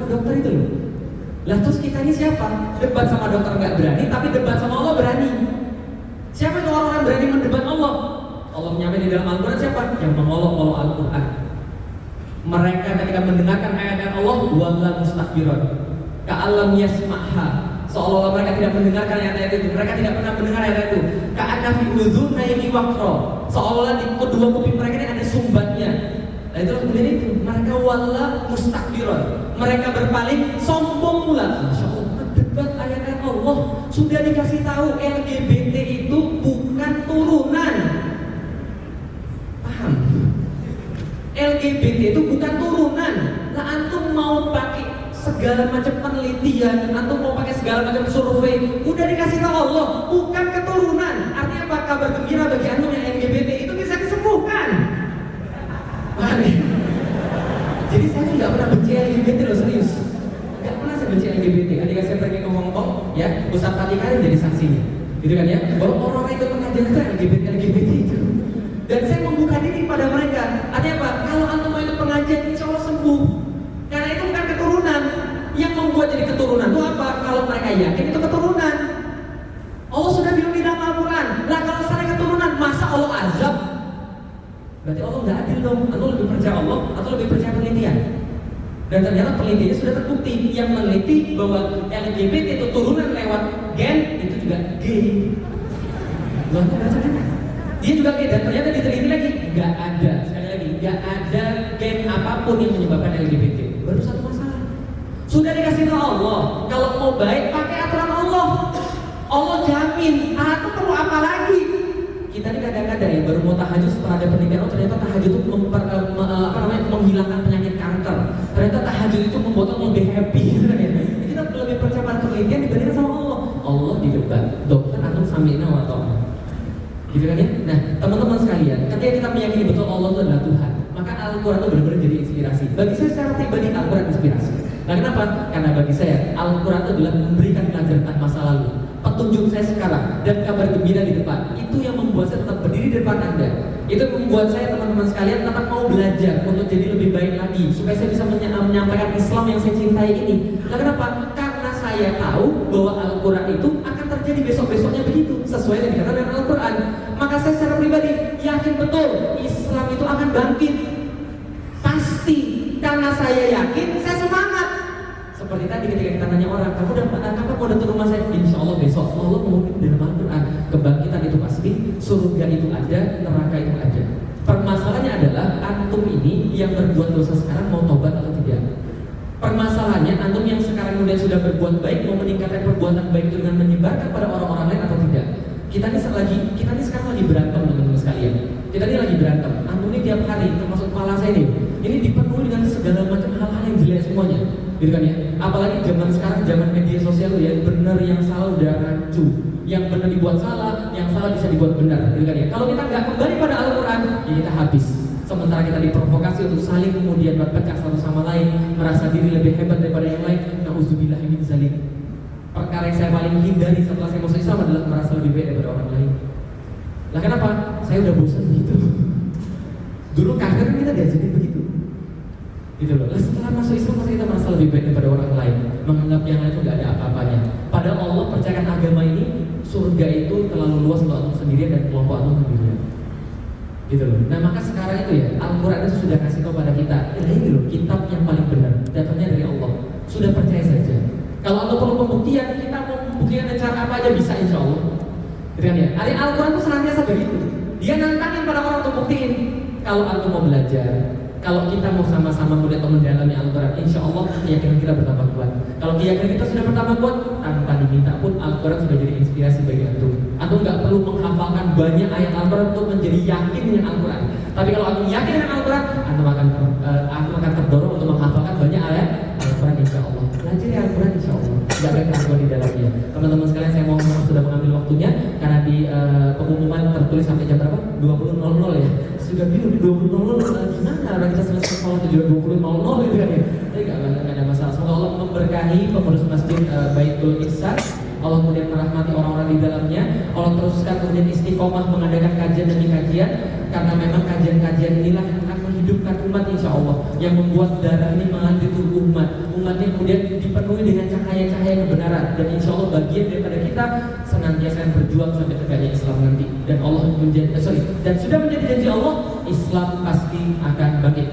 ke dokter itu loh. Lah terus kita ini siapa? Debat sama dokter nggak berani, tapi debat sama Allah berani. Siapa itu orang-orang berani mendebat Allah? Allah menyampaikan di dalam Al-Quran siapa? Yang mengolok-olok Al-Quran. Mereka ketika mendengarkan ayat-ayat Allah, wala mustakbiron, ka'alam yasma'ha, seolah-olah mereka tidak mendengarkan ayat-ayat itu. Mereka tidak pernah mendengar ayat itu. Ka'anna fi udhunaini waqra, seolah-olah di kedua kuping mereka ini ada sumbatnya. Nah itu kemudian itu mereka wala mustakbiron, mereka berpaling sombong pula. Masya Allah, mendebat ayat-ayat Allah. Sudah dikasih tahu LGBT itu bukan turunan. Paham? LGBT itu bukan turunan. Lah antum mau pakai segala macam penelitian, antum mau pakai segala macam survei, udah dikasih tahu Allah bukan keturunan. Artinya apa? Kabar gembira bagi antum yang LGBT itu bisa disembuhkan. Paham ya? Jadi saya nggak pernah benci LGBT loh, serius. Nggak pernah saya benci LGBT. Ketika saya pergi ke Hong Kong, ya Ustaz Fatih Karim jadi saksinya, gitu kan ya, bahwa orang-orang itu pengajian itu LGBT itu. Dan saya membuka diri pada mereka. Artinya apa? Kalau antum mau ikut pengajian, insya Allah sembuh. Karena itu bukan keturunan. Yang membuat jadi keturunan itu apa? Kalau mereka yakin itu keturunan. Allah sudah bilang di dalam Al-Quran. Nah kalau secara keturunan, masa Allah azab? Berarti Allah nggak adil dong. Atau lebih percaya Allah, atau lebih percaya penelitian. Dan ternyata penelitiannya sudah terbukti. Yang meneliti bahwa LGBT itu turunan lewat gen, itu juga gay. Loh, dia juga gay, dan ternyata diteliti lagi nggak ada, sekali lagi nggak ada gen apapun yang menyebabkan LGBT. Baru satu masalah. Sudah dikasih tahu Allah, kalau mau baik pakai aturan Allah. Allah jamin. Itu perlu apa lagi? Kita ini kadang-kadang ya baru mau tahajud setelah ada penelitian. Oh ternyata tahajud itu menghilangkan penyakit kanker. Ternyata tahajud itu membuat orang lebih happy. Kita lebih percaya pada penelitian dibandingkan sama Allah. Allah di depan, dokter antum sami'na wa ta'na. Gitu kan ya? Nah, teman-teman sekalian, ketika kita meyakini betul Allah itu adalah Tuhan, maka Al-Quran itu benar-benar jadi inspirasi. Bagi saya secara pribadi Al-Quran inspirasi. Nah, kenapa? Karena bagi saya Al-Quran itu adalah memberikan pelajaran tentang masa lalu, petunjuk saya sekarang, dan kabar gembira di depan. Itu yang membuat saya tetap berdiri di depan Anda. Itu membuat saya, teman-teman sekalian, tetap mau belajar untuk jadi lebih baik lagi, supaya saya bisa menyampaikan Islam yang saya cintai ini. Nah, kenapa? Karena saya tahu bahwa Al-Quran itu akan terjadi besok-besoknya begitu, sesuai yang dikatakan dengan Al-Quran. Maka saya secara pribadi yakin betul Islam itu akan bangkit. Pasti. Karena saya yakin, saya semangat. Seperti tadi ketika kita tanya orang, kamu kapan mau datang ke rumah saya? Insya Allah besok. Allah mungkin di dalam Al-Quran kebangkitan itu pasti, surga itu ada, neraka itu ada. Permasalahannya adalah antum ini yang berbuat dosa sekarang mau tobat atau tidak. Permasalahannya antum yang sekarang kemudian sudah berbuat baik mau meningkatkan perbuatan baik itu dengan menyebarkan pada orang-orang lain atau tidak. Kita ini sekarang lagi berantem, teman-teman sekalian. Kita ini lagi berantem. Antum ini tiap hari, termasuk kepala saya ini dipenuhi dengan segala macam hal-hal yang jelek semuanya, gitu kan ya. Apalagi zaman sekarang, zaman media sosial ya, benar yang salah udah rancu. Yang benar dibuat salah, yang salah bisa dibuat benar, gitu kan ya. Kalau kita nggak kembali pada Al-Quran, ya kita habis. Sementara kita diprovokasi untuk saling kemudian berpecah satu sama lain, merasa diri lebih hebat daripada yang lain. Na'udzubillahi min dzalik. Perkara yang saya paling hindari setelah saya masuk Islam adalah merasa lebih baik daripada orang lain. Lah kenapa? Saya udah bosan begitu. Dulu kafir kita diajarin begitu, gitu loh. Lah setelah masuk Islam masa kita merasa lebih baik daripada orang lain, menganggap yang lain itu nggak ada apa-apanya. Padahal Allah percayakan agama ini, surga itu terlalu luas untuk antum sendirian dan kelompok antum sendirian, gitu loh. Nah maka sekarang itu ya Al-Quran itu sudah kasih tahu pada kita, ini loh kitab yang paling benar, datangnya dari Allah. Sudah percaya saja. Kalau antum perlu pembuktian, kita mau membuktikan dengan cara apa aja bisa, insya Allah. Gitu kan ya? Al-Quran itu senantiasa begitu. Dia nantangin pada orang untuk buktiin. Kalau antum mau belajar, kalau kita mau sama-sama melihat atau mendalami Al-Quran, insya Allah keyakinan kita bertambah kuat. Kalau keyakinan kita sudah bertambah kuat, tanpa diminta pun Al-Quran sudah jadi inspirasi bagi antum. Antum nggak perlu menghafalkan banyak ayat Al-Quran untuk menjadi yakin dengan Al-Quran. Tapi kalau antum yakin dengan Al-Quran, antum akan terdorong untuk menghafalkan banyak ayat Al-Quran, insya Allah. Belajar ya Al-Quran, insya Allah. Tidak ada keraguan di dalamnya. Teman-teman sekalian, saya mau sudah mengambil waktunya karena di pengumuman tertulis sampai jam berapa? 20.00 ya. Sudah bingung di 20.00 gimana orang kita selesai sekolah 20.00 gitu kan ya. Tapi nggak ada masalah. Semoga Allah memberkahi pengurus masjid Baitul Ihsan. Allah kemudian merahmati orang-orang di dalamnya. Allah teruskan kemudian istiqomah mengadakan kajian demi kajian, karena memang kajian-kajian inilah yang akan menghidupkan umat, insya Allah, yang membuat darah ini mengalir tubuh umat umatnya kemudian dipenuhi dengan cahaya-cahaya kebenaran, dan insya Allah bagian daripada kita senantiasa berjuang sampai tegaknya Islam nanti. Dan Allah dan sudah menjadi janji Allah, Islam pasti akan bangkit.